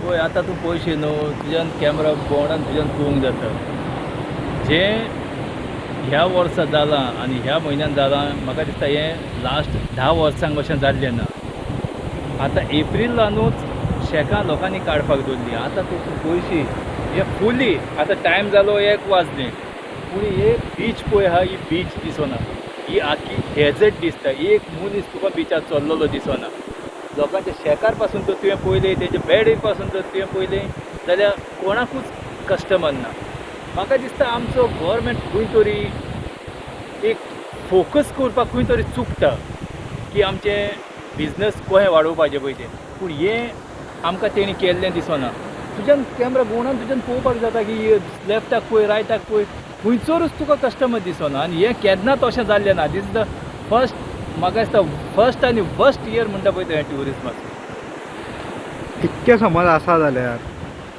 पळय आतां तूं पळयशी न्हू तुज्यान कॅमेरा बोर्डान तुज्यान पळोवंक जाता जें ह्या वर्सा जालां आनी ह्या म्हयन्यान जालां म्हाका दिसता हें लास्ट 10 वर्सांक अशें जाल्लें ना. आतां एप्रिलानूच शेकां लोकांनी काडपाक दवरलीं. आतां तूं पळयशी हें फुली आतां टायम जालो 1 वाजले पूण हे बीच पळय आहा ही बीच दिसना. ही आख्खी डेजर्ट दिसता. एक मनीस तुका बिचार चल्लेलो दिसना. लोकांच्या शेकार पासून जर तुवें पळयलें तेजे बेड पासून जर तुवें पळयलें जाल्यार कोणाकूच कस्टमर ना. म्हाका दिसता आमचो गव्हर्मेंट खंय तरी एक फोकस करपाक खंय तरी चुकता की आमचें बिजनस कशें वाडोवपाचें पळय तें. पूण हें आमकां तेणी केल्लें दिसना. तुज्यान कॅमेरा घुंवडावन तुज्यान पळोवपाक जाता की लेफ्टाक पळय रायटाक पळय खंयचोरूच तुका कस्टमर दिसना. आनी हें केन्नाच अशें जाल्लें ना. दीस इज द फर्स्ट म्हाका दिसता फर्स्ट आनी वर्स्ट इयर म्हणटा पळय तें ट्युरिजमाचो. इतके समज आसा जाल्यार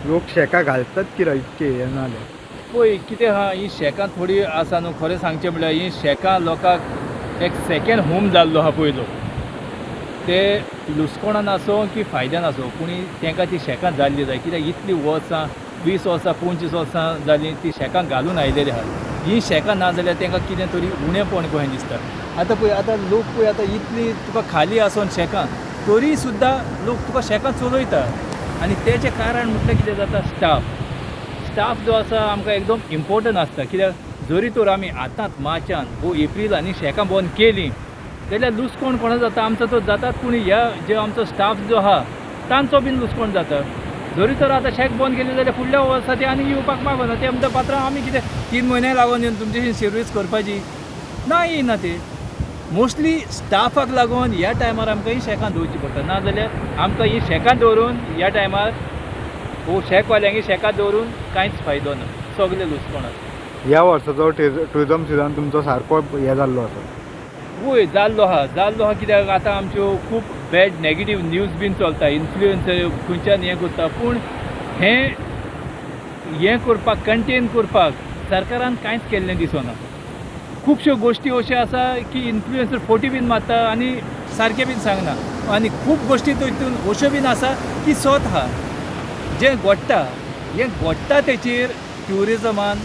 लोक शेकां घालतात कित्याक इतके हें नाल्यार पळय कितें आहा ही शेकां थोडी आसा न्हू. खरें सांगचें म्हणल्यार ही शेकां लोकांक एक सेकेंड होम जाल्लो आहा पयलो. ते लुसकोणान आसूं की फायद्यान आसूं पूण तांकां ती शेकां जाल्ली जाय. कित्याक इतलीं वर्सां 20 वर्सां 25 वर्सां जालीं ती शेकां घालून आयलेली आहा. ही शेकां ना जाल्यार तांकां कितें तरी उणेंपण कशें दिसता. आतां पळय आतां लोक पळय आतां इतली तुका खाली आसून शेकां तरी सुद्दां लोक तुका शेकां चलयता. आनी तेचें कारण म्हटल्यार कितें जाता स्टाफ जो आसा आमकां एकदम इम्पोर्टंट आसता. कित्याक जरी तर आमी आतांच मार्चान वो एप्रिलांनी शेकां बंद केलीं जाल्यार लुसकोण कोणा जाता आमचो तो जातात पूण ह्या जे आमचो स्टाफ जो आहा तांचो बीन लुसकोण जाता. जरी तर आतां शेक बंद केलें जाल्यार फुडल्या वर्सा ते आनी येवपाक मागना. ते म्हणटा पात्रांव आमी कितें 3 म्हयने लागून येवन तुमची सर्वीस करपाची ना येयना ते. मोस्टली स्टाफाक लागून ह्या टायमार आमकां ही शेकां दवरची पडटा. नाजाल्यार आमकां ही शेकां दवरून ह्या टायमार वो शेकवाल्यांक शेकां दवरून कांयच फायदो ना. सगळे लुसकोण आसा. ह्या वर्साचो ट्युरिजम सिजन तुमचो सारको हें जाल्लो आसा. वय जाल्लो आहा कित्याक आतां आमच्यो खूब बॅड नॅगेटीव न्यूज बीन चलता. इन्फ्लुएन्सर खंयच्यान हें करता पूण हें करपाक कंटेन करपाक सरकारान कांयच केल्लें दिसना. खुबश्यो गोश्टी अश्यो आसा की इन्फ्लुएन्सर फोटी बीन मारता आनी सारकें बीन सांगना. आनी खूब गोश्टी तितून अश्यो बीन आसा की सत आहा जें घडटा तेचेर ट्युरिजमान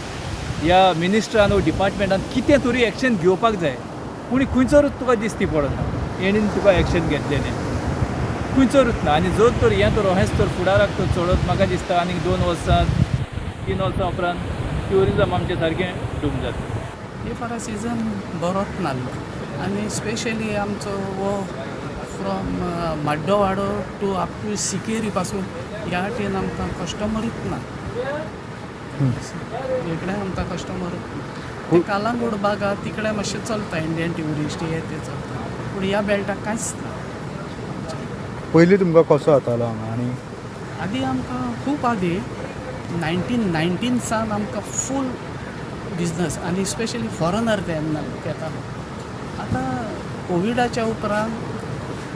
ह्या मिनिस्ट्रान वा डिपार्टमेंटान कितें तरी एक्शन घेवपाक जाय. पूण खंयचोरूच तुका दिसती पडना हेणीन तुका एक्शन घेतलेलें खंयचोरूच ना. आनी जर तर हें तर अशेंच तर फुडाराक तर चडत म्हाका दिसता आनीक 2 वर्सां 3 वर्सां उपरांत ट्युरिजम आमचें सारकें डूम जाता. हे फार सिजन बरोच नासलो आनी स्पेशली आमचो वो from Maddawado to up to Sikeri पासून ह्या वाटेन आमकां कस्टमरूच ना. इकडे आमकां कस्टमरूच ना. ते कालांगूट बागा तिकडे मातशें चलता इंडियन ट्युरिस्ट हे ते चलता पूण ह्या बेल्टाक कांयच ना. पयलीं तुमकां कसो जातालो हांगा आनी आदीं आमकां खूब आदीं 1919 सान आमकां फूल बिजनस आनी स्पेशली फॉरनर तेन्ना येतालो. आतां कोविडाच्या उपरांत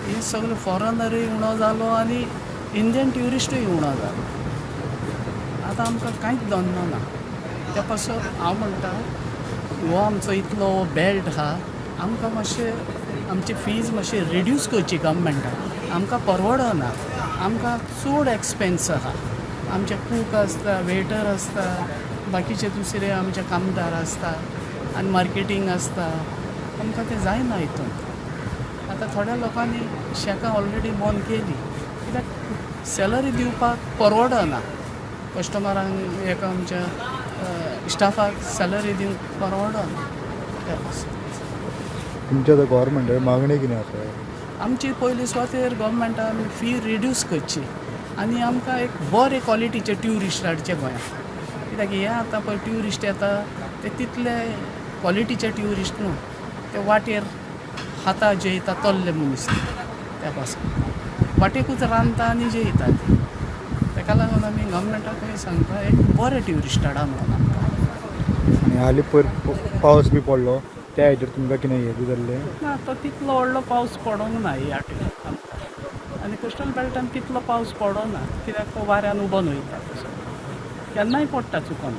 हे सगळे फॉरनरूय उणो जालो आनी इंडियन ट्युरिस्टूय उणो जालो. आतां आमकां कांयच धंदो ना. त्या पासून हांव म्हणटा हो आमचो इतलो बेल्ट आहा आमकां मातशें आमची फीज मातशी रिड्यूस करची गव्हर्मेंटान. आमकां परवडना. आमकां चड एक्सपेन्स आहा. आमचे कूक आसता वेटर आसता बाकीचे दुसरे आमचे कामदार आसता आनी मार्केटींग आसता. आमकां तें जायना हितून. आतां थोड्या लोकांनी शेकां ऑलरेडी बंद केली कित्याक सॅलरी दिवपाक परवडना. कस्टमरांक हेका आमच्या स्टाफाक सॅलरी दिवंक परवडना. तुमच्या गव्हर्मेंटाची मागणी कितें आसा? आमची पयली सुवातेर गव्हर्मेंटान फी रिड्यूस करची आनी आमकां एक बरे क्वॉलिटीचे ट्युरिस्ट हाडचे गोंयांत. कित्याक हे आतां पळय ट्युरिस्ट येता ते तितले क्वॉलिटीचे ट्युरिस्ट न्हू. ते वाटेर हाता जेयता तल्ले मनीस त्या पासून वाटेकूच रांदता आनी जेयता ते. ताका लागून आमी गव्हर्मेंटाक सांगता एक बरे ट्युरिस्ट हाडा म्हणून आमकां. आनी हालीं पावस बी पडलो त्या हेजेर तुमकां कितें हें बी जाल्लें ना तो तितलो व्हडलो पावस पडोंक ना ह्या वाटेन आमकां. आनी कोस्टल बेल्टान तितलो पावस पडना कित्याक तो वाऱ्यान उबोन वयता तसो. केन्नाय पडटा चुकोन.